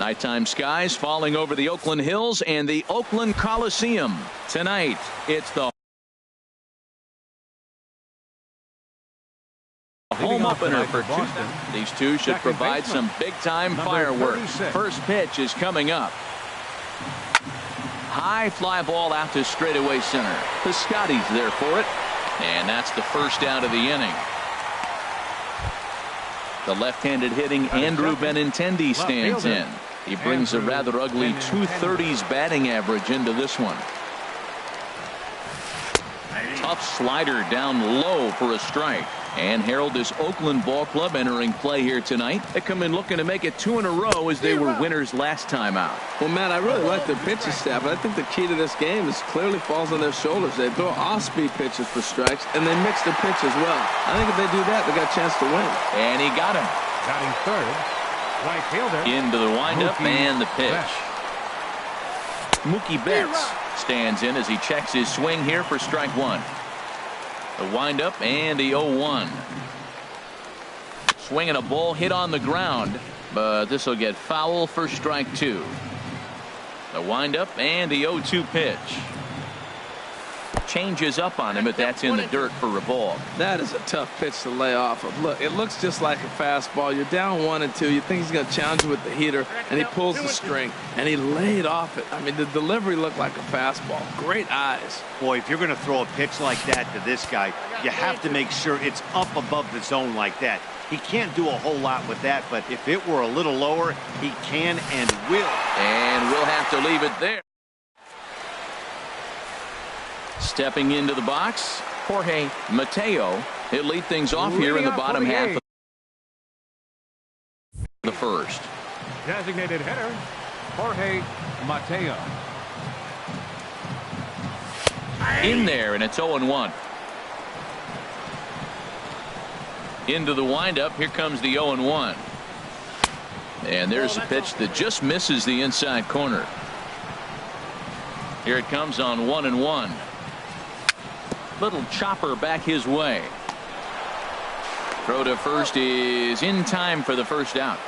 Nighttime skies falling over the Oakland Hills and the Oakland Coliseum. Tonight, it's the home opener for Tuesday. These two should provide some big-time fireworks. First pitch is coming up. High fly ball out to straightaway center. Piscotty's there for it. And that's the first out of the inning. The left-handed hitting Andrew Benintendi stands in. He brings a rather ugly 230s batting average into this one. Tough slider down low for a strike. And Harold, this Oakland ball club entering play here tonight. They come in looking to make it 2 in a row as they were winners last time out. Well, Matt, I really like their pitching staff, but I think the key to this game is clearly falls on their shoulders. They throw off-speed pitches for strikes, and they mix their pitch as well. I think if they do that, they got a chance to win. And he got him. Batting third, right fielder. Into the windup and the pitch. Mookie Betts stands in as he checks his swing here for strike one. The windup and the 0-1. Swinging a ball hit on the ground, but this will get foul for strike two. The windup and the 0-2 pitch. Changes up on him, but that's in the dirt for a ball. That is a tough pitch to lay off of. Look, it looks just like a fastball. You're down 1-2. You think he's going to challenge you with the heater, and he pulls the string, and he laid off it. I mean, the delivery looked like a fastball. Great eyes. Boy, if you're going to throw a pitch like that to this guy, you have to make sure it's up above the zone like that. He can't do a whole lot with that, but if it were a little lower, he can and will. And we'll have to leave it there. Stepping into the box, Jorge Mateo. He'll lead things off here in the bottom half of the first. Designated hitter, Jorge Mateo. In there, and it's 0-1. Into the windup. Here comes the 0-1. And there's a pitch that just misses the inside corner. Here it comes on 1-1. Little chopper back his way. Throw to first is in time for the first out.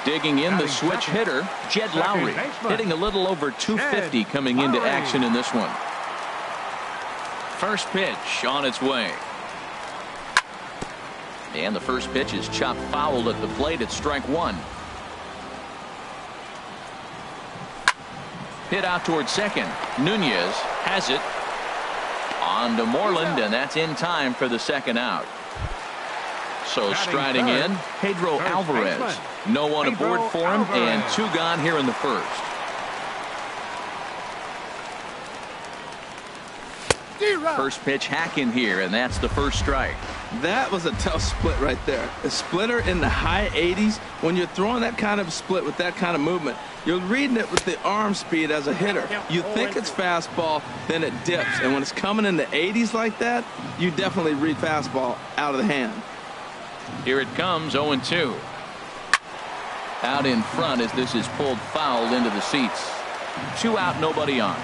Digging in the switch hitter, Jed Lowry, hitting a little over 250 coming into action in this one. First pitch on its way. And the first pitch is chopped foul at the plate at strike one. Hit out towards second. Nunez has it. On to Moreland, and that's in time for the second out. So striding in, Pedro Alvarez. No one aboard for him, and 2 gone here in the first. First pitch hack in here, and that's the first strike. That was a tough split right there. A splitter in the high 80s. When you're throwing that kind of split with that kind of movement, you're reading it with the arm speed as a hitter. You think it's fastball, then it dips. And when it's coming in the 80s like that, you definitely read fastball out of the hand. Here it comes, 0-2. Out in front as this is pulled foul into the seats. 2 out, nobody on.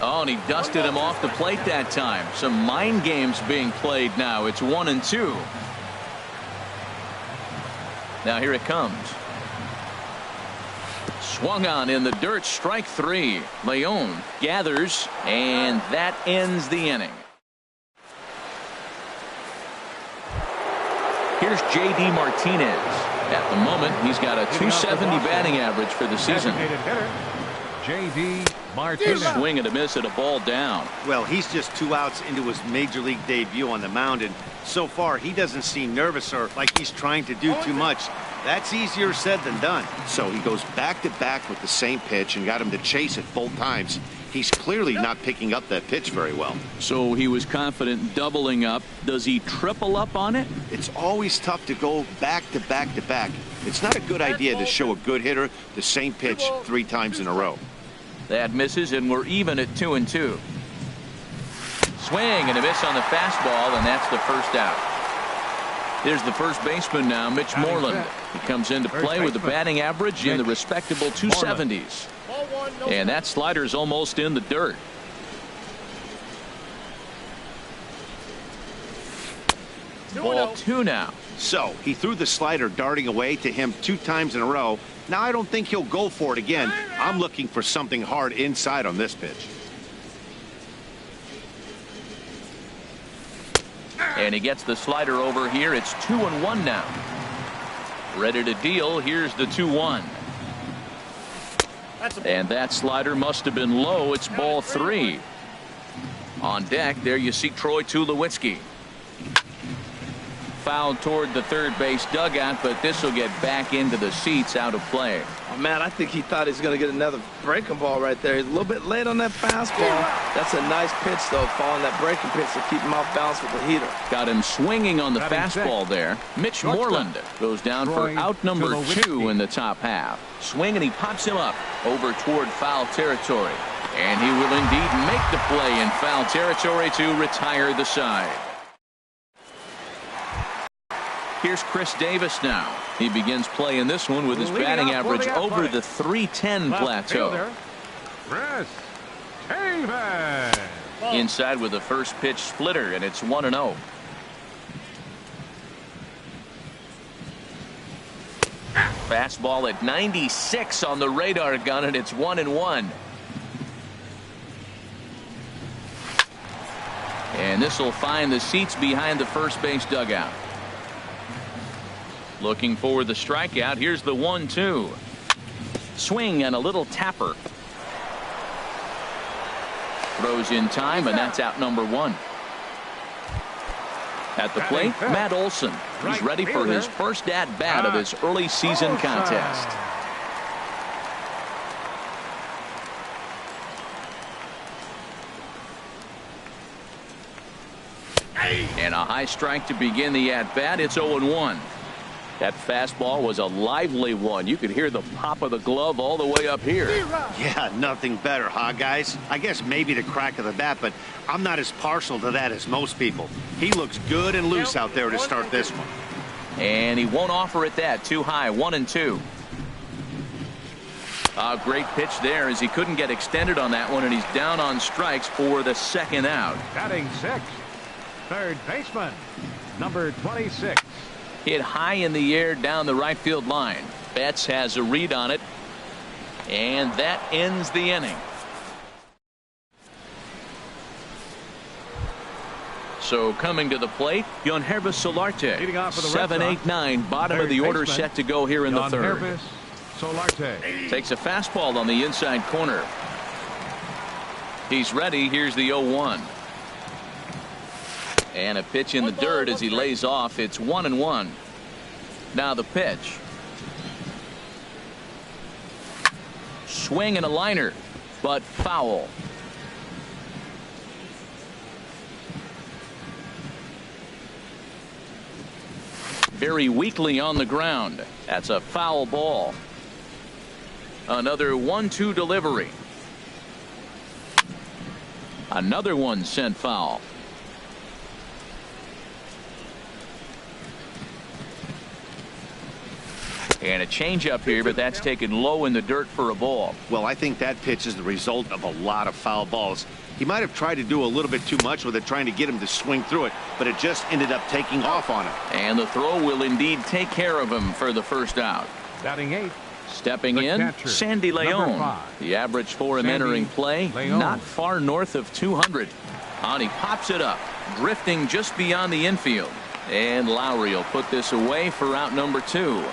Oh, and he dusted him off the plate that time. Some mind games being played now. It's 1-2. Now here it comes. Swung on in the dirt, strike 3. Leon gathers, and that ends the inning. Here's J.D. Martinez. At the moment, he's got a 270 batting average for the season. J.D. Martinez. Swing and a miss at a ball down. Well, he's just 2 outs into his major league debut on the mound, and so far he doesn't seem nervous or like he's trying to do too much. That's easier said than done. So he goes back to back with the same pitch and got him to chase it both times. He's clearly not picking up that pitch very well. So he was confident doubling up. Does he triple up on it? It's always tough to go back to back to back. It's not a good idea to show a good hitter the same pitch 3 times in a row. That misses, and we're even at 2-2. Swing and a miss on the fastball, and that's the first out. Here's the first baseman now, Mitch Moreland. He comes into play with a batting average in the respectable 270s. And that slider's almost in the dirt. Ball 2 now. So he threw the slider darting away to him 2 times in a row. Now I don't think he'll go for it again. I'm looking for something hard inside on this pitch. And he gets the slider over here. It's 2-1 now. Ready to deal. Here's the 2-1. And that slider must have been low. It's ball 3. On deck, there you see Troy Tulowitzki. Fouled toward the third base dugout, but this will get back into the seats, out of play. Oh, man, I think he thought he was going to get another breaking ball right there. He's a little bit late on that fastball. That's a nice pitch, though, following that breaking pitch to keep him off balance with the heater. Got him swinging on the fastball there. Mitch Moreland goes down for out number 2 in the top half. Swing, and he pops him up over toward foul territory. And he will indeed make the play in foul territory to retire the side. Here's Chris Davis now. He begins play in this one with his batting average over the .310 plateau. Chris Davis. Inside with the first pitch splitter, and it's 1-0. Fastball at 96 on the radar gun, and it's 1-1. And this will find the seats behind the first base dugout. Looking for the strikeout. Here's the 1-2. Swing and a little tapper. Throws in time, and that's out number 1. At the plate, Matt Olson. He's ready for his first at-bat of this early season contest. And a high strike to begin the at-bat. It's 0-1. That fastball was a lively one. You could hear the pop of the glove all the way up here. Yeah, nothing better, huh, guys? I guess maybe the crack of the bat, but I'm not as partial to that as most people. He looks good and loose out there to start this one. And he won't offer it that. Too high. 1-2. A great pitch there as he couldn't get extended on that one, and he's down on strikes for the second out. Batting 6th, third baseman, number 26. Hit high in the air down the right field line. Betts has a read on it, and that ends the inning. So coming to the plate, Yonhervis Solarte. Leading off for the 7, 8, 9, bottom of the order, set to go here in the third. Yonhervis Solarte. Takes a fastball on the inside corner. He's ready. Here's the 0-1. And a pitch in the dirt as he lays off. It's 1-1. Now the pitch. Swing and a liner, but foul. Very weakly on the ground. That's a foul ball. Another 1-2 delivery. Another one sent foul. And a changeup here, but that's taken low in the dirt for a ball. Well, I think that pitch is the result of a lot of foul balls. He might have tried to do a little bit too much with it, trying to get him to swing through it, but it just ended up taking off on him. And the throw will indeed take care of him for the first out. Batting 8th. Stepping in, catcher, Sandy Leon. 5. The average for him entering play, Leon. not far north of 200. And he pops it up, drifting just beyond the infield. And Lowry will put this away for out number 2.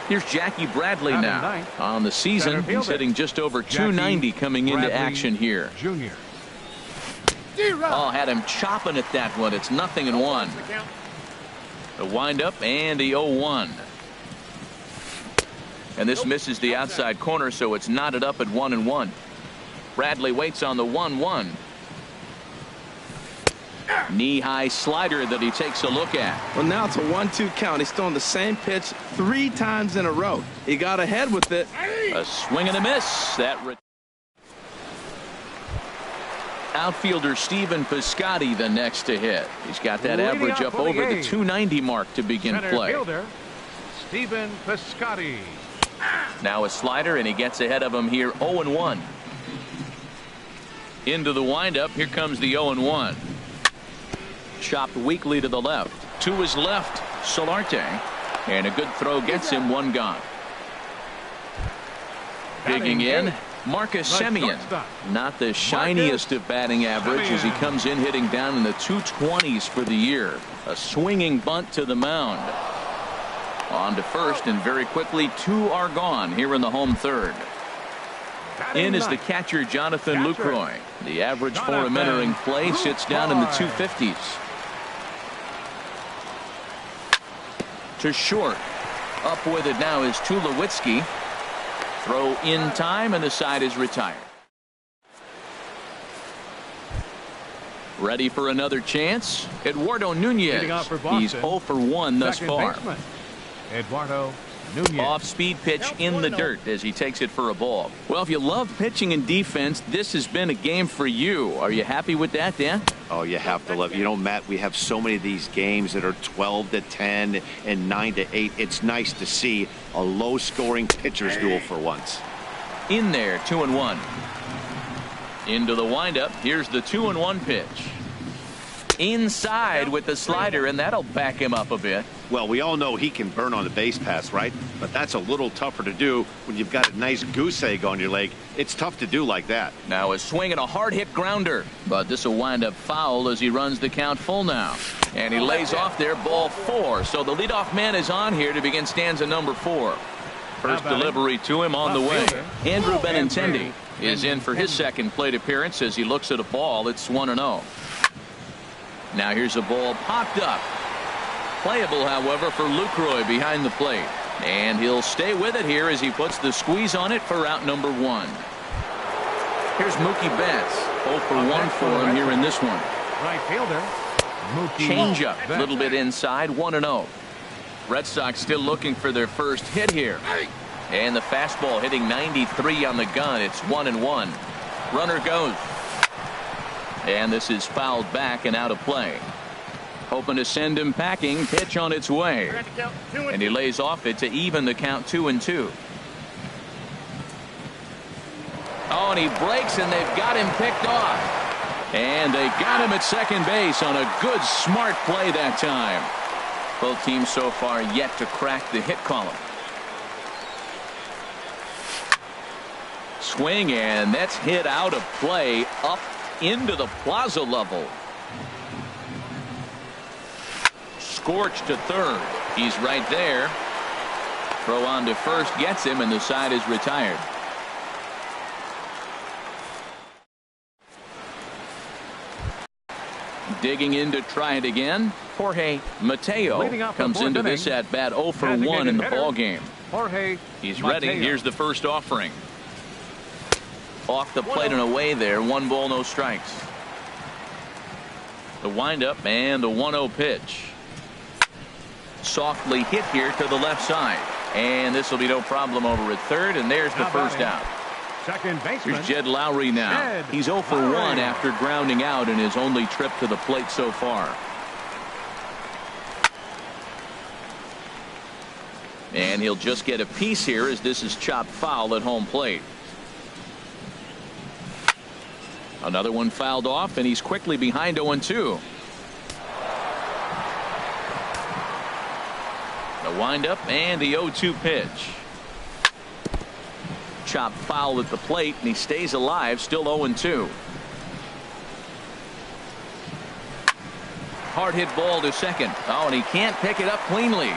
Here's Jackie Bradley now. On the season, he's hitting just over .290 coming into action here. Junior. Oh, had him chopping at that one. It's 0-1. The windup and the 0-1. And this misses the outside corner, so it's knotted up at 1-1. Bradley waits on the 1-1. Knee-high slider that he takes a look at. Well, now it's a 1-2 count. He's throwing the same pitch 3 times in a row. He got ahead with it. A swing and a miss. Outfielder Stephen Piscotty the next to hit. He's got that average up over the .290 mark to begin play. Fielder, Stephen Piscotty. Now a slider, and he gets ahead of him here. 0-1. Into the windup. Here comes the 0-1. Chopped weakly to the left. To his left, Solarte. And a good throw gets him one gone. Digging in, Marcus Semien. Not the shiniest of batting average as he comes in hitting down in the 220s for the year. A swinging bunt to the mound. On to first, and very quickly 2 are gone here in the home third. In is the catcher Jonathan Lucroy. The average for him entering play sits down in the 250s. To short. Up with it now is Tulowitzki. Throw in time, and the side is retired. Ready for another chance. Eduardo Nunez. He's 0 for 1 thus far. Eduardo Nunez. Off-speed pitch in the dirt as he takes it for a ball. Well, if you love pitching and defense, this has been a game for you. Are you happy with that, Dan? Oh, you have to love. You know, Matt, we have so many of these games that are 12-10 and 9-8. It's nice to see a low-scoring pitcher's duel for once. In there, 2-1. Into the windup. Here's the 2-1 pitch. Inside with the slider, and that'll back him up a bit. Well, we all know he can burn on the base pass, right? But that's a little tougher to do when you've got a nice goose egg on your leg. It's tough to do like that. Now a swing and a hard hit grounder, but this will wind up foul as he runs the count full now. And he lays off there, ball 4. So the leadoff man is on here to begin stanza number 4. First delivery to him on the way. Andrew Benintendi is in for his second plate appearance as he looks at a ball. It's 1-0. Now here's a ball popped up. Playable, however, for Lucroy behind the plate. And he'll stay with it here as he puts the squeeze on it for out number 1. Here's Mookie Betts. 0 for 1 for him here in this one. Right fielder. Change up. A little bit inside. 1-0. Red Sox still looking for their first hit here. And the fastball hitting 93 on the gun. It's 1-1. Runner goes. And this is fouled back and out of play. Hoping to send him packing. Pitch on its way. And he lays off it to even the count 2-2. Oh, and he breaks, and they've got him picked off. And they got him at second base on a good, smart play that time. Both teams so far yet to crack the hit column. Swing, and that's hit out of play up into the plaza level. Scorched to third. He's right there. Throw on to first gets him, and the side is retired. Digging in to try it again. Jorge Mateo comes into this at bat 0 for 1 in the ball game. He's ready. Here's the first offering. Off the plate and away there. 1 ball, no strikes. The windup and the 1-0 pitch. Softly hit here to the left side. And this will be no problem over at third. And there's the first out. Second baseman. Here's Jed Lowry now. He's 0 for 1 after grounding out in his only trip to the plate so far. And he'll just get a piece here as this is chopped foul at home plate. Another one fouled off, and he's quickly behind 0-2. The windup and the 0-2 pitch. Chopped foul at the plate, and he stays alive, still 0-2. Hard hit ball to second. Oh, and he can't pick it up cleanly.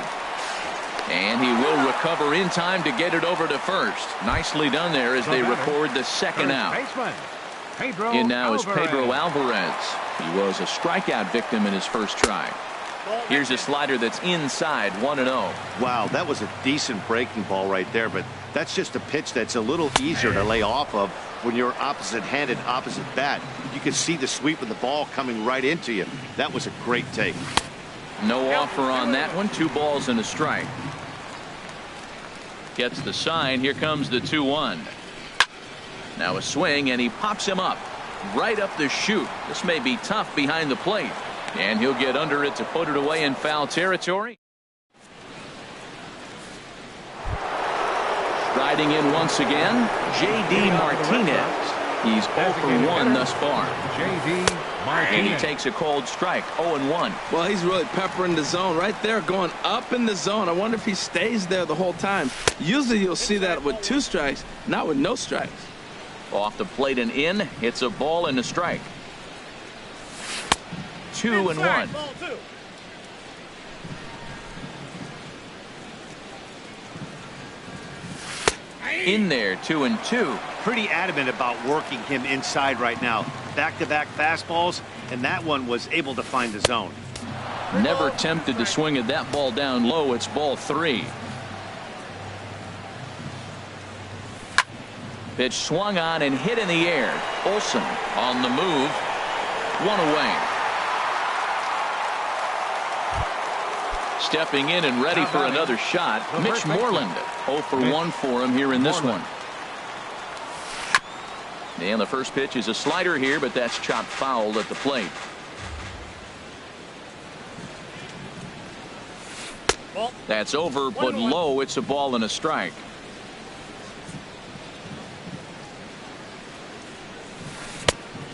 And he will recover in time to get it over to first. Nicely done there as they record the second out. In now is Pedro Alvarez. He was a strikeout victim in his first try. Here's a slider that's inside, 1-0. Wow, that was a decent breaking ball right there, but that's just a pitch that's a little easier to lay off of when you're opposite-handed, opposite bat. You can see the sweep of the ball coming right into you. That was a great take. No offer on that one. 2 balls and a strike. Gets the sign. Here comes the 2-1. Now a swing, and he pops him up right up the chute. This may be tough behind the plate, and he'll get under it to put it away in foul territory. Striding in once again, J.D. Martinez. He's 0 for 1 thus far. J.D. And he Martinez. takes a cold strike, 0-1. Well, he's really peppering the zone right there, going up in the zone. I wonder if he stays there the whole time. Usually you'll see that with 2 strikes, not with no strikes. Off the plate and in. It's a ball and a strike. 2-1. In there, 2-2. Pretty adamant about working him inside right now. Back-to-back fastballs, and that one was able to find the zone. Never tempted to swing at that ball down low. It's ball 3. Pitch swung on and hit in the air. Olson on the move. 1 away. Stepping in and ready for another shot, Mitch Moreland. 0 for 1 for him here in this one. And the first pitch is a slider here, but that's chopped foul at the plate. That's over, but low. It's a ball and a strike.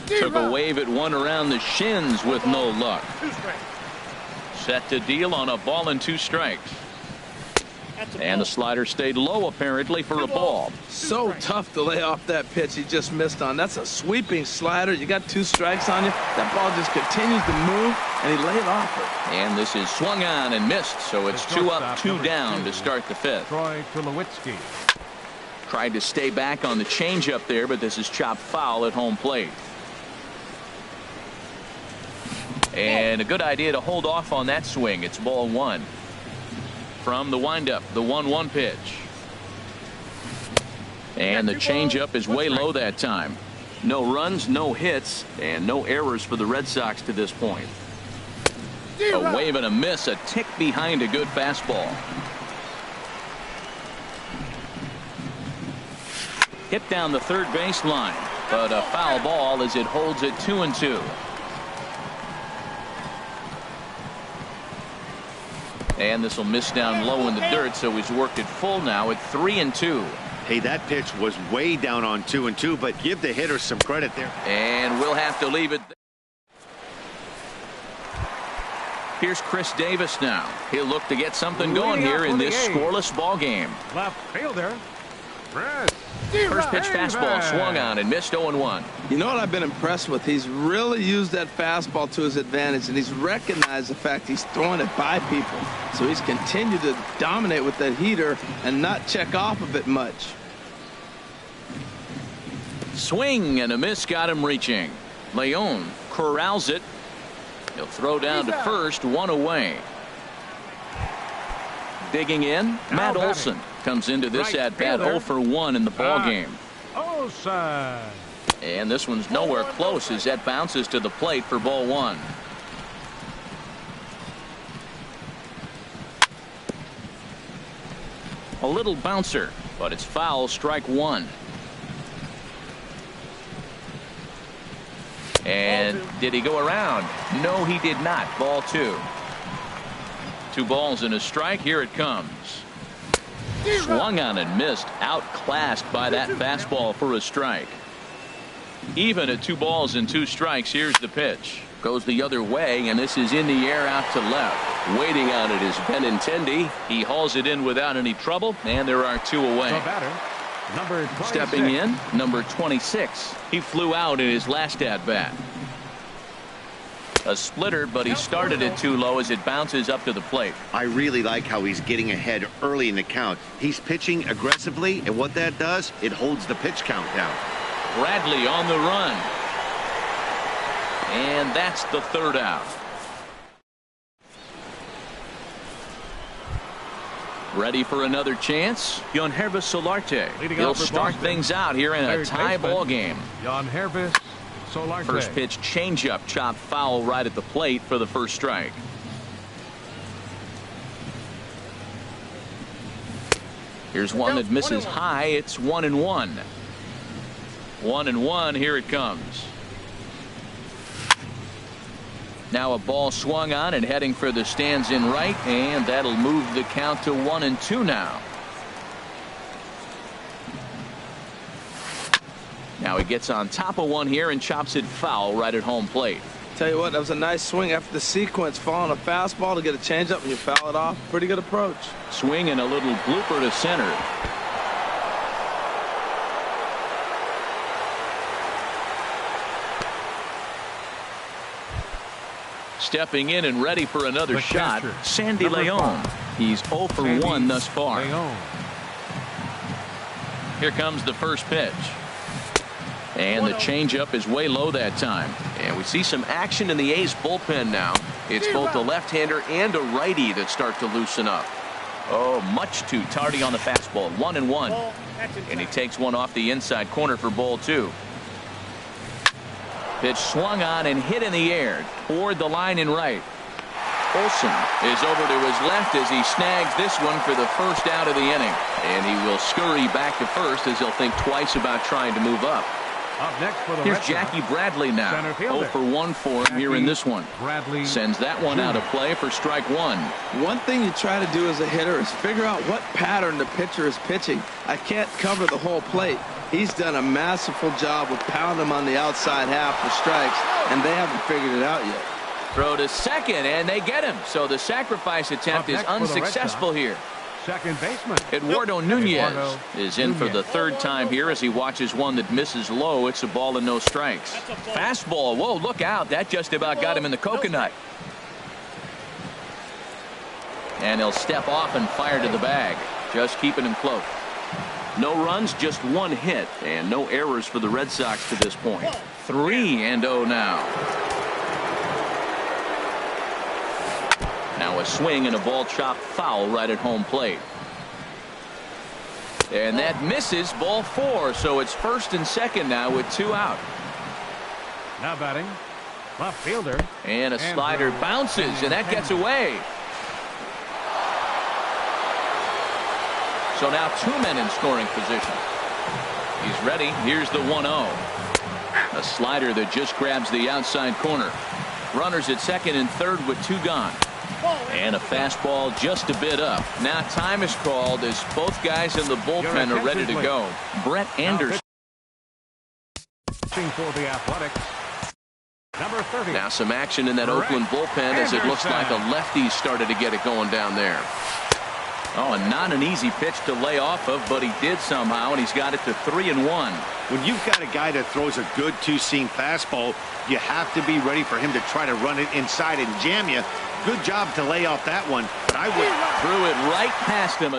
Took a wave at one around the shins with no luck. Set to deal on a ball and 2 strikes. And the slider stayed low apparently for a ball. So tough to lay off that pitch he just missed on. That's a sweeping slider. You got 2 strikes on you. That ball just continues to move, and he laid off it. And this is swung on and missed, so it's 2 up, 2 down to start the 5th. Troy Tulowitzki. Tried to stay back on the changeup there, but this is chopped foul at home plate. And a good idea to hold off on that swing. It's ball 1. From the windup, the 1-1 pitch. And the changeup is way low that time. No runs, no hits, and no errors for the Red Sox to this point. A wave and a miss, a tick behind a good fastball. Hit down the third baseline, but a foul ball as it holds it 2-2. And this will miss down low in the dirt, so he's worked it full now at 3-2. Hey, that pitch was way down on 2-2, but give the hitter some credit there. And we'll have to leave it. Here's Chris Davis now. He'll look to get something going here in this scoreless ball game. Left fielder. Chris. First pitch fastball swung on and missed 0-1. You know what I've been impressed with? He's really used that fastball to his advantage, and he's recognized the fact he's throwing it by people. So he's continued to dominate with that heater and not check off of it much. Swing and a miss got him reaching. Leon corrals it. He'll throw down to first, 1 away. Digging in, Matt Olson comes into this at-bat 0 for 1 in the ball game. Olson. And this one's nowhere close as that bounces to the plate for ball 1. A little bouncer, but it's foul, strike 1. And did he go around? No, he did not. Ball 2. 2 balls and a strike. Here it comes. Swung on and missed. Outclassed by that fastball for a strike. Even at 2 balls and 2 strikes. Here's the pitch. Goes the other way, and this is in the air out to left. Waiting on it is Benintendi. He hauls it in without any trouble, and there are 2 away. The batter, number 26. Stepping in, number 26. He flew out in his last at-bat. A splitter, but he started it too low as it bounces up to the plate. I really like how he's getting ahead early in the count. He's pitching aggressively, and what that does, it holds the pitch count down. Bradley on the run. And that's the 3rd out. Ready for another chance? Yangervis Solarte. He'll start things out here in a tie ball game. Yangervis Solarte. First pitch changeup, chopped foul right at the plate for the first strike. Here's one that misses high. It's 1-1. 1-1. Here it comes. Now a ball swung on and heading for the stands in right, and that'll move the count to 1-2 now. Now he gets on top of one here and chops it foul right at home plate. Tell you what, that was a nice swing after the sequence. Following a fastball to get a changeup and you foul it off. Pretty good approach. Swing and a little blooper to center. Stepping in and ready for another shot, Sandy Leon. He's 0 for 1 thus far. Here comes the first pitch. And the changeup is way low that time. And we see some action in the A's bullpen now. It's both a left-hander and a righty that start to loosen up. Oh, much too tardy on the fastball. 1-1. And he takes one off the inside corner for ball 2. Pitch swung on and hit in the air toward the line and right. Olsen is over to his left as he snags this one for the first out of the inning. And he will scurry back to first as he'll think twice about trying to move up. Up next for the Here's Jackie Bradley now. 0 for 1 for him here in this one. Bradley sends that one out of play for strike 1. One thing you try to do as a hitter is figure out what pattern the pitcher is pitching. I can't cover the whole plate. He's done a masterful job of pounding him on the outside half for strikes, and they haven't figured it out yet. Throw to second, and they get him. So the sacrifice attempt is unsuccessful here. Second baseman Eduardo Nunez is in for the third time here as he watches one that misses low. It's a ball and no strikes. Fastball. Whoa, look out. That just about got him in the coconut. And he'll step off and fire to the bag. Just keeping him close. No runs, just one hit, and no errors for the Red Sox to this point. 3-0 now. Now a swing and a ball chopped foul right at home plate. And that misses, ball 4, so it's first and second now with 2 out. Now batting, left fielder. And a slider bounces, and that gets away. So now 2 men in scoring position. He's ready. Here's the 1-0. A slider that just grabs the outside corner. Runners at second and third with 2 gone. And a fastball just a bit up. Now time is called as both guys in the bullpen are ready to go. Brett Anderson. For the Athletics. Number 30. Now some action in that Oakland bullpen as it looks like a lefty started to get it going down there. Oh, and not an easy pitch to lay off of, but he did somehow, and he's got it to 3-1. When you've got a guy that throws a good two-seam fastball, you have to be ready for him to try to run it inside and jam you. Good job to lay off that one, but I would threw it right past him.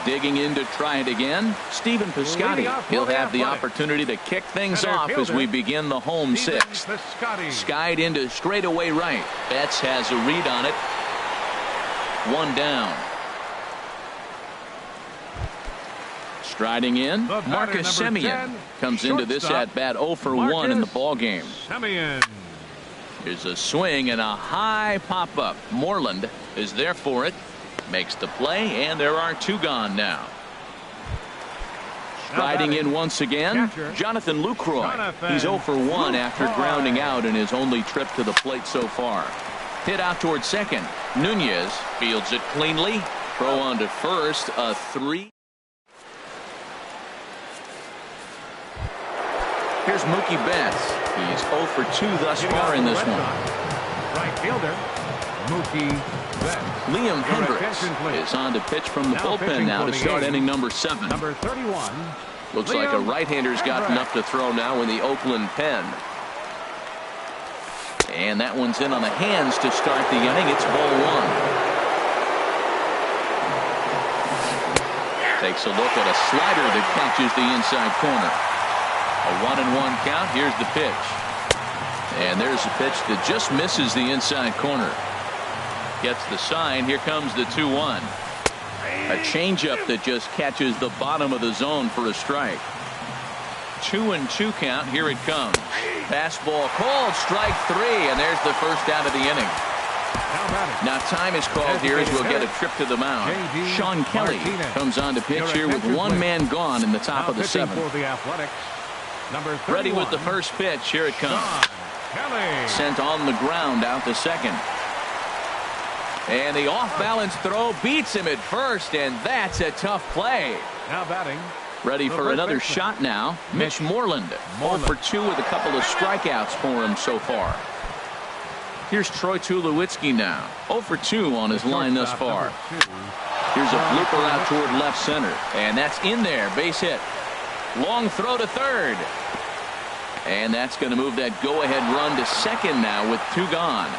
Digging in to try it again, Stephen Piscotty. He'll have the opportunity to kick things off as we begin the home 6th. Skied into straightaway right. Betts has a read on it. 1 down. Striding in, Marcus Semien comes into this at bat 0 for 1 in the ball game. Here's a swing and a high pop up. Moreland is there for it. Makes the play, and there are 2 gone now. Striding in once again, Jonathan Lucroy. He's 0 for 1 after grounding out in his only trip to the plate so far. Hit out toward second. Nunez fields it cleanly. Throw on to first. A 3. Here's Mookie Betts. He's 0 for 2 thus far in this one. Right fielder, Mookie Betts. Liam Hendricks is on to pitch from the bullpen now to start inning number 7. Number 31. Looks like a right-hander's got enough to throw now in the Oakland pen. And that one's in on the hands to start the inning. It's ball 1. Takes a look at a slider that catches the inside corner. A 1-1 count. Here's the pitch. And there's a pitch that just misses the inside corner. Gets the sign. Here comes the 2-1. A changeup that just catches the bottom of the zone for a strike. 2-2 count. Here it comes. Fastball called. Strike 3. And there's the first out of the inning. Now time is called here as we'll get a trip to the mound. Sean Kelly comes on to pitch here with 1 man gone in the top of the 7th. Ready with the first pitch. Here it comes. Sent on the ground out to second. And the off-balance throw beats him at first, and that's a tough play. Now batting, Ready for another shot now. Mitch Moreland. 0 for 2 with a couple of strikeouts for him so far. Here's Troy Tulowitzki now. 0 for 2 on his line thus far. Here's a blooper out toward left center. And that's in there. Base hit. Long throw to third. And that's going to move that go-ahead run to second now with 2 gone.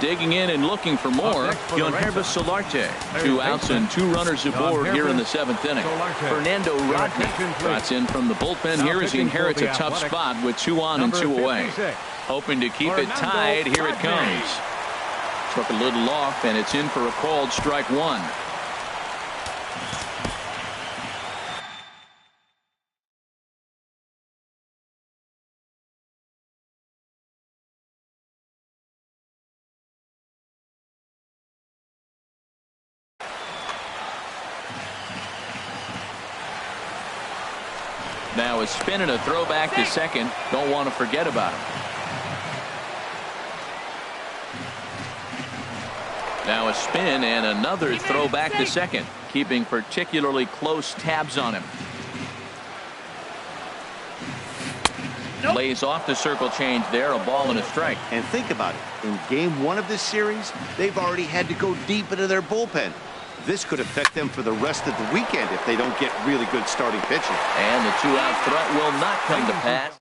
Digging in and looking for more, Yonherbis Solarte. 2 outs and 2 runners aboard here in the 7th inning. Fernando Rodney trots in from the bullpen here as he inherits a tough spot with 2 on and 2 away. Hoping to keep it tied. Here it comes. Took a little off, and it's in for a called strike 1. Now a spin and a throw back to second. Don't want to forget about him. Now a spin and another throw back to second, keeping particularly close tabs on him. Lays off the circle change there, a ball and a strike. And think about it. In game 1 of this series, they've already had to go deep into their bullpen. This could affect them for the rest of the weekend if they don't get really good starting pitching. And the 2-out threat will not come to pass.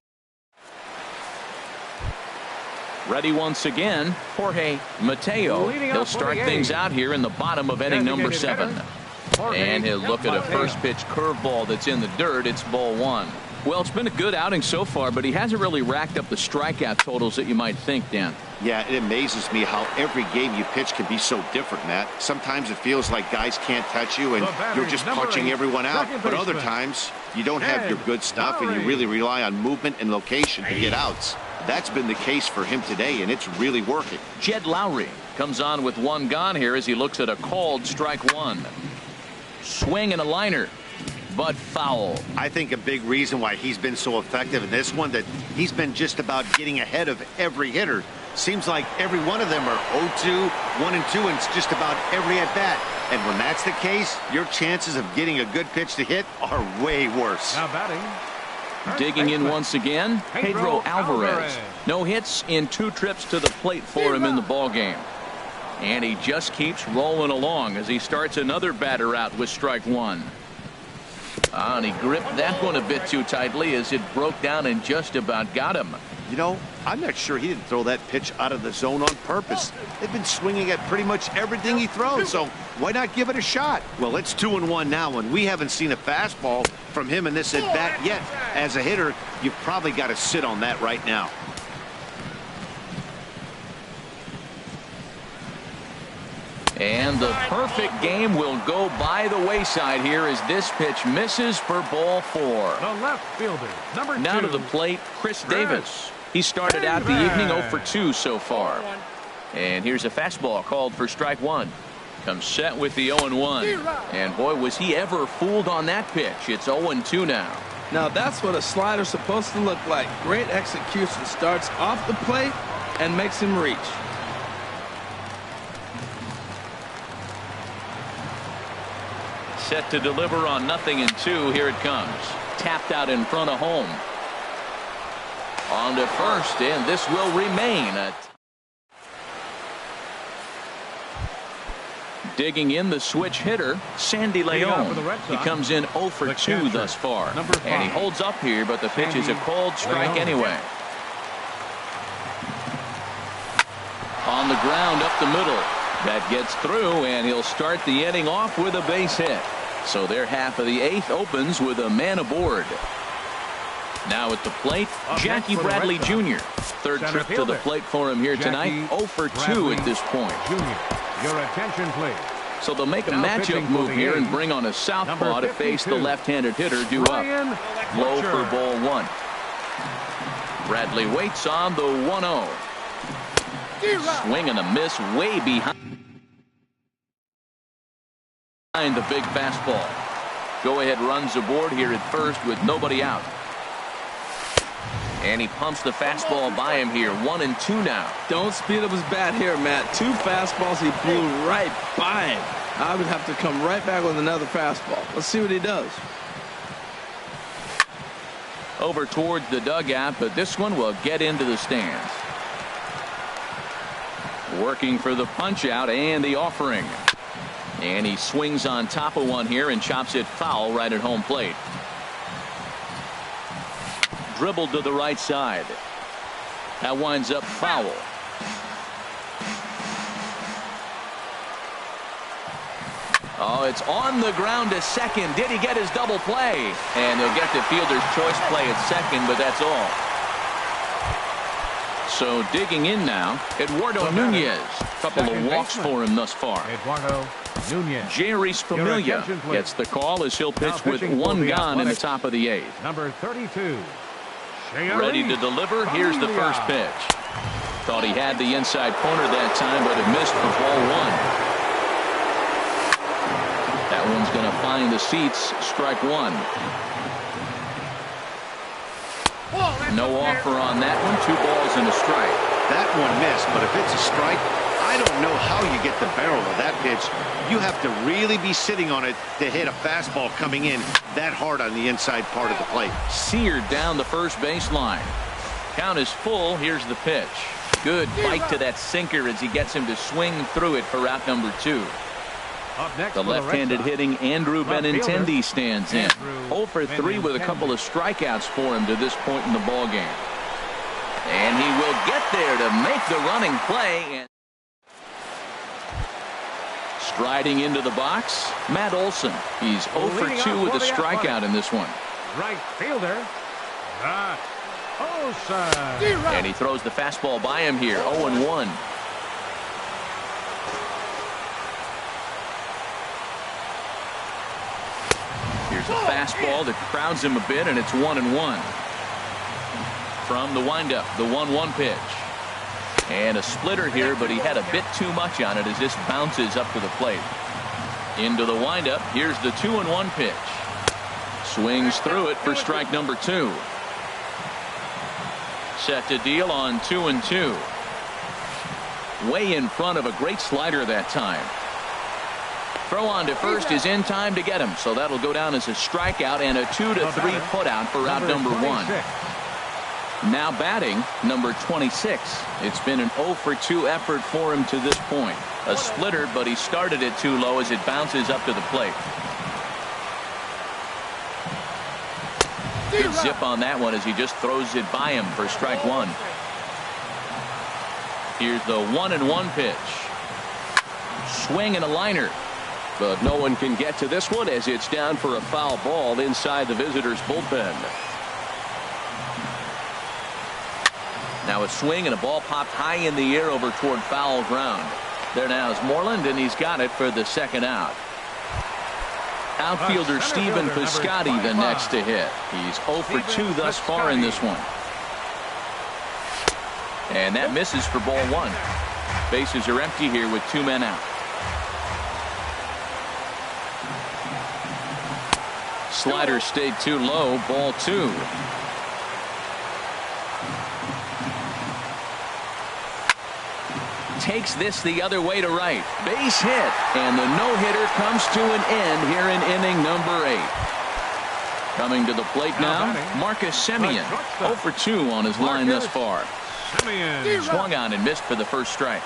Ready once again, Jorge Mateo. He'll start things out here in the bottom of inning number 7. And he'll look at a first pitch curveball that's in the dirt. It's ball 1. Well, it's been a good outing so far, but he hasn't really racked up the strikeout totals that you might think, Dan. Yeah, it amazes me how every game you pitch can be so different, Matt. Sometimes it feels like guys can't touch you and you're just punching everyone out. But other times you don't have your good stuff and you really rely on movement and location to get outs. That's been the case for him today, and it's really working. Jed Lowry comes on with 1 gone here as he looks at a called strike 1. Swing and a liner, but foul. I think a big reason why he's been so effective in this one, that he's been just about getting ahead of every hitter. Seems like every one of them are 0-2, 1-2, and it's just about every at-bat. And when that's the case, your chances of getting a good pitch to hit are way worse. Now batting. Digging in once again, Pedro Alvarez. No hits in 2 trips to the plate for him in the ballgame. And he just keeps rolling along as he starts another batter out with strike 1. And he gripped that one a bit too tightly as it broke down and just about got him. You know, I'm not sure he didn't throw that pitch out of the zone on purpose. They've been swinging at pretty much everything he throws, so why not give it a shot? Well, it's 2-1 now, and we haven't seen a fastball from him in this at-bat yet. As a hitter, you've probably got to sit on that right now. And the perfect game will go by the wayside here as this pitch misses for ball 4. The left fielder, number 2. Now to the plate, Chris Davis. He started out the evening 0 for 2 so far. And here's a fastball called for strike 1. Comes set with the 0-1. And boy, was he ever fooled on that pitch. It's 0-2 now. Now that's what a slider's supposed to look like. Great execution. Starts off the plate and makes him reach. Set to deliver on 0-2. Here it comes. Tapped out in front of home. On to first, and this will remain. Digging in the switch hitter, Sandy Leon. He comes in 0 for 2 thus far. And he holds up here, but the pitch is a called strike anyway. On the ground up the middle. That gets through, and he'll start the inning off with a base hit. So their half of the 8th opens with a man aboard. Now at the plate, Jackie Bradley Jr. Third trip to the plate for him here tonight. 0 for 2 at this point. Your attention, please. So they'll make a matchup move here and bring on a southpaw to face the left-handed hitter due up. Low for ball 1. Bradley waits on the 1-0. Swing and a miss way behind the big fastball. Go ahead runs aboard here at first with nobody out. And he pumps the fastball by him here. 1-2 now. Don't speed up his bat here, Matt. 2 fastballs he blew right by him. I would have to come right back with another fastball. Let's see what he does. Over towards the dugout, but this one will get into the stands. Working for the punch out and the offering. And he swings on top of one here and chops it foul right at home plate. Dribbled to the right side. That winds up foul. Oh, it's on the ground to second. Did he get his double play? And they'll get the fielder's choice play at second, but that's all. So digging in now, Eduardo Nunez. Couple of walks for him thus far. Eduardo Nunez. Jerry Familia gets the call as he'll pitch with 1 gone in the top of the 8th. Number 32. Ready to deliver. Here's the first pitch. Thought he had the inside corner that time, but it missed for ball 1. That one's going to find the seats. Strike 1. No offer on that one. 2 balls and a strike. That one missed, but if it's a strike, I don't know how you get the barrel of that pitch. You have to really be sitting on it to hit a fastball coming in that hard on the inside part of the plate. Seared down the first baseline. Count is full. Here's the pitch. Good bite to that sinker as he gets him to swing through it for out number 2. Up next The left-handed hitting Andrew Benintendi stands in. 0 for 3 with a couple of strikeouts for him to this point in the ballgame. And he will get there to make the running play. And striding into the box, Matt Olson. He's 0 for 2 with a strikeout in this one. Right fielder, Matt Olson. And he throws the fastball by him here. 0-1. Here's a fastball that crowds him a bit, and it's 1-1. From the windup, the 1-1 pitch. And a splitter here, but he had a bit too much on it as this bounces up to the plate. Into the windup, here's the 2-1 pitch. Swings through it for strike number 2. Set to deal on 2-2. Way in front of a great slider that time. Throw on to first is in time to get him, so that'll go down as a strikeout and a 2-3 putout for out number 1. Now batting, number 26. It's been an 0 for 2 effort for him to this point. A splitter, but he started it too low as it bounces up to the plate. Good zip on that one as he just throws it by him for strike 1. Here's the 1-1 pitch. Swing and a liner. But no one can get to this one as it's down for a foul ball inside the visitors' bullpen. Now a swing and a ball popped high in the air over toward foul ground. There now is Moreland, and he's got it for the second out. Outfielder Stephen Piscotty the next to hit. He's 0 for 2 thus far in this one. And that misses for ball 1. Bases are empty here with 2 men out. Slider stayed too low. Ball 2. Takes this the other way to right. Base hit. And the no-hitter comes to an end here in inning number 8. Coming to the plate now, Marcus Semien. 0 for 2 on his line thus far. Swung on and missed for the first strike.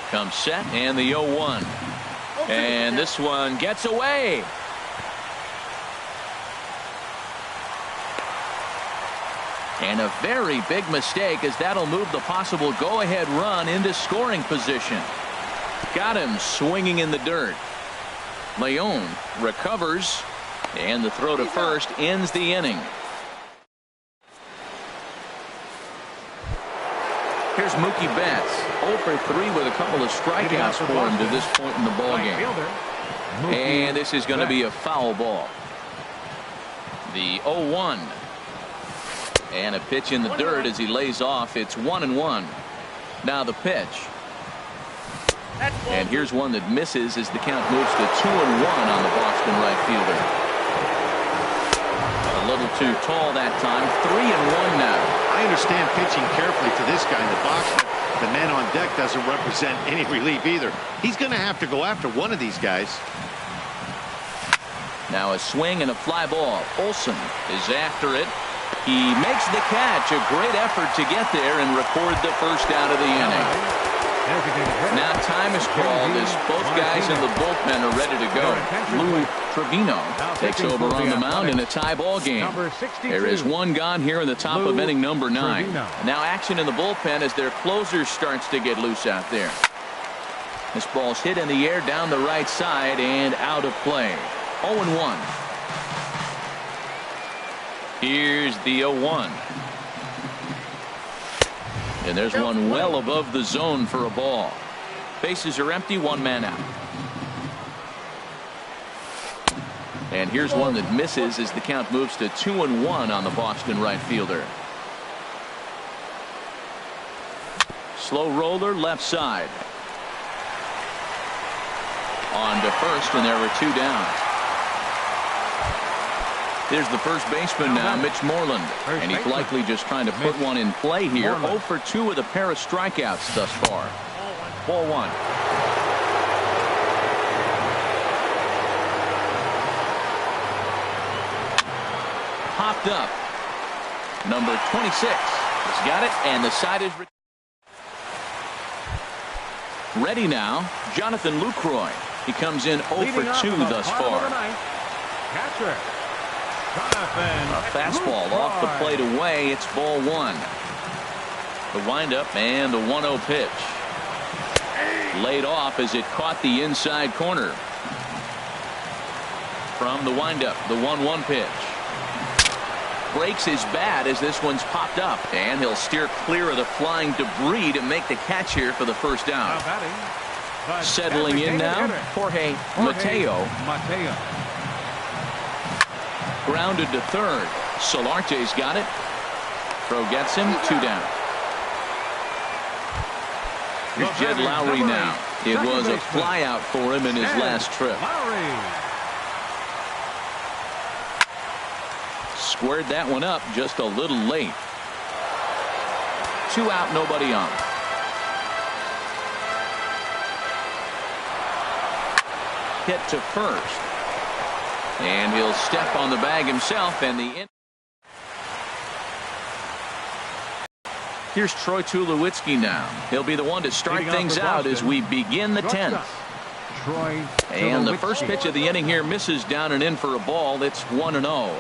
Comes set and the 0-1. And this one gets away. And a very big mistake, as that'll move the possible go-ahead run into scoring position. Got him swinging in the dirt. Leon recovers, and the throw to first ends the inning. Here's Mookie Betts, 0 for 3 with a couple of strikeouts for him to this point in the ballgame. And this is going to be a foul ball. The 0-1. And a pitch in the dirt as he lays off. It's 1-1. Now the pitch. And here's one that misses as the count moves to 2-1 on the Boston right fielder. A little too tall that time. 3-1 now. I understand pitching carefully to this guy in the box, but the man on deck doesn't represent any relief either. He's going to have to go after one of these guys. Now a swing and a fly ball. Olsen is after it. He makes the catch. A great effort to get there and record the first out of the inning. Now time is called as both guys in the bullpen are ready to go. Lou Trevino takes over on the mound in a tie ball game. There is one gone here in the top of inning number 9. Now action in the bullpen as their closer starts to get loose out there. This ball's hit in the air down the right side and out of play. 0-1. Here's the 0-1. And there's one well above the zone for a ball. Bases are empty, one man out. And here's one that misses as the count moves to 2-1 on the Boston right fielder. Slow roller left side. On to first, and there were 2 down. There's the first baseman now, Mitch Moreland. And he's likely just trying to put one in play here. 0 for 2 with a pair of strikeouts thus far. Ball 1. Popped up. Number 26 has got it, and the side is ready now. Jonathan Lucroy. He comes in 0 for 2 thus far. Catcher. A fastball off the plate away. It's ball 1. The windup and the 1-0 pitch. Laid off as it caught the inside corner. From the windup, the 1-1 pitch. Breaks his bat as this one's popped up, and he'll steer clear of the flying debris to make the catch here for the first out. Settling in now, Jorge Mateo. Grounded to third. Solarte's got it. Throw gets him. 2 down. Here's Jed Lowry now. It was a flyout for him in his last trip. Squared that one up just a little late. 2 out, nobody on. Hit to first. And he'll step on the bag himself, and here's Troy Tulowitzki now. He'll be the one to start things out as we begin the 10th. And the first pitch of the inning here misses down and in for a ball. It's 1-0.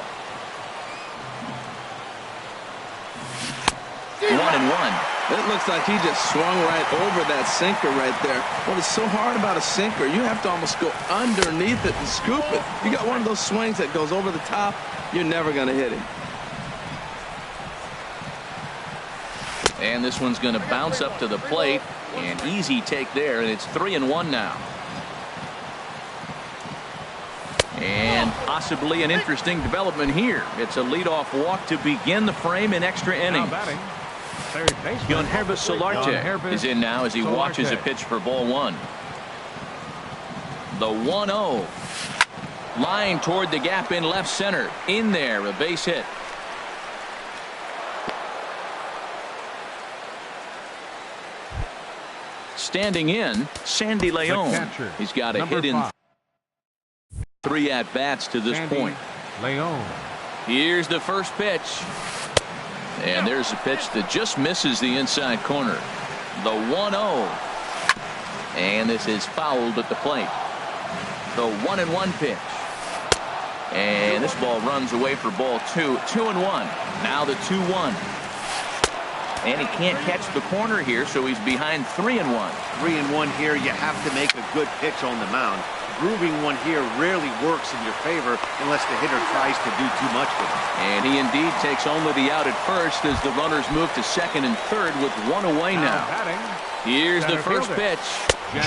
1-1. It looks like he just swung right over that sinker right there. What is so hard about a sinker, you have to almost go underneath it and scoop it. You got one of those swings that goes over the top, you're never going to hit him. And this one's going to bounce up to the plate. An easy take there, and it's 3-1 now. And possibly an interesting development here. It's a leadoff walk to begin the frame in extra innings. Yonhervis Solarte is in now as he watches a pitch for ball 1. The 1-0. Line toward the gap in left center. In there, a base hit. Standing in, Sandy Leon. He's got a hit in 3 at-bats to this point. Here's the first pitch. And there's a pitch that just misses the inside corner. The 1-0. And this is fouled at the plate. The 1-1 pitch. And this ball runs away for ball 2. 2-1. Now the 2-1. And he can't catch the corner here, so he's behind 3-1. 3-1 here. You have to make a good pitch on the mound. Grooving one here rarely works in your favor unless the hitter tries to do too much with it. And he indeed takes only the out at first as the runners move to second and third with 1 away now. Here's the first pitch.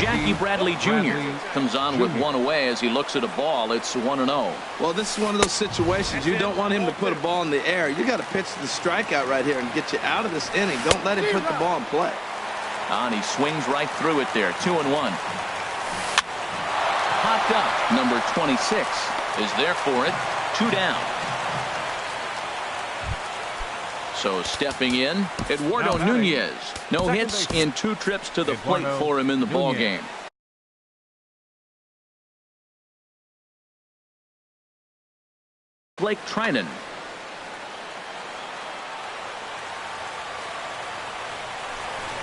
Jackie Bradley Jr. comes on with 1 away as he looks at a ball. It's 1-0. Well, this is one of those situations you don't want him to put a ball in the air. You got to pitch the strikeout right here and get you out of this inning. Don't let him put the ball in play. And he swings right through it there. 2-1. Popped up. Number 26 is there for it. 2 down. So stepping in, Eduardo Nunez. No hits in 2 trips to the plate for him in the ball game. Blake Trinan.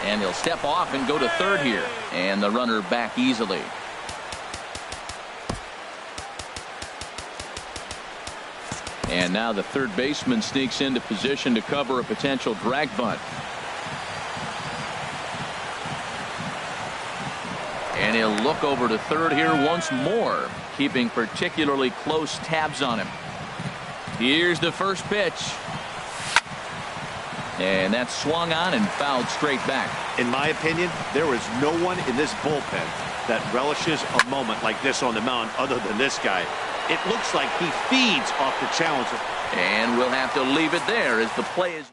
And he'll step off and go to third here. And the runner back easily. And now the third baseman sneaks into position to cover a potential drag bunt. And he'll look over to third here once more, keeping particularly close tabs on him. Here's the first pitch. And that's swung on and fouled straight back. In my opinion, there is no one in this bullpen that relishes a moment like this on the mound other than this guy. It looks like he feeds off the challenger. And we'll have to leave it there as the play is.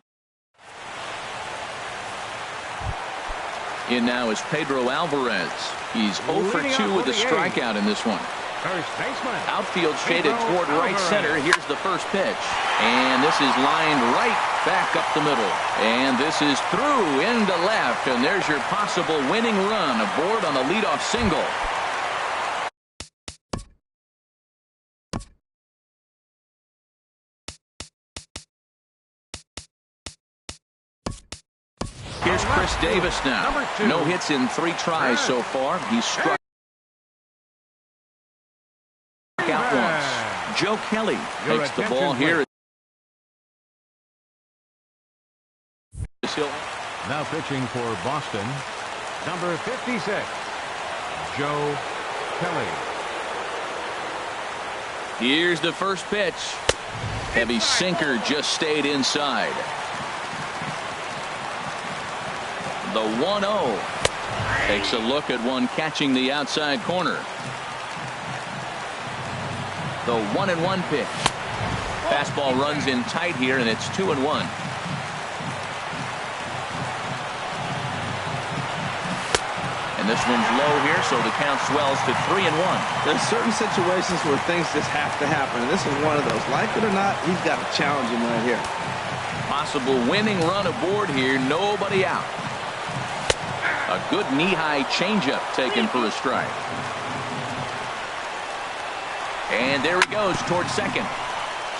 In now is Pedro Alvarez. He's 0 for 2 with a strikeout in this one. First baseman. Outfield shaded toward right center. Here's the first pitch. And this is lined right back up the middle. And this is through into left. And there's your possible winning run aboard on the leadoff single. Here's Chris Davis now. No hits in 3 tries so far. He's struck out once. Joe Kelly takes the ball here. Now pitching for Boston, number 56, Joe Kelly. Here's the first pitch. Heavy sinker just stayed inside. The 1-0 takes a look at one catching the outside corner. The 1-1 pitch. Fastball runs in tight here, and it's 2-1. And this one's low here, so the count swells to 3-1. There's certain situations where things just have to happen. And this is one of those. Like it or not, he's got to challenge him right here. Possible winning run aboard here. Nobody out. A good knee-high changeup taken for a strike. And there he goes towards second.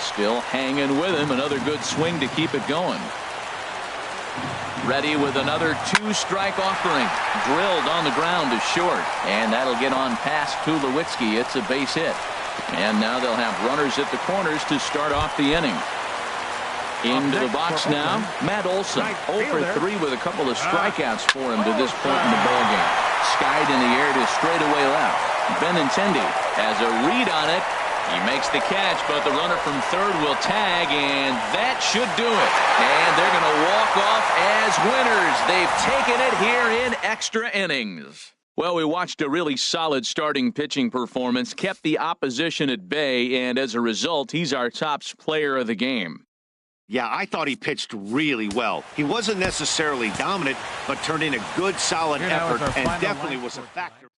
Still hanging with him. Another good swing to keep it going. Ready with another 2-strike offering. Drilled on the ground to short. And that'll get on past Tulowitzki. It's a base hit. And now they'll have runners at the corners to start off the inning. Into the box now, Matt Olson. 0 for 3 with a couple of strikeouts for him to this point in the ballgame. Skied in the air to straightaway left. Benintendi has a read on it. He makes the catch, but the runner from third will tag, and that should do it. And they're going to walk off as winners. They've taken it here in extra innings. Well, we watched a really solid starting pitching performance, kept the opposition at bay, and as a result, he's our top player of the game. Yeah, I thought he pitched really well. He wasn't necessarily dominant, but turned in a good, solid effort and definitely was a factor.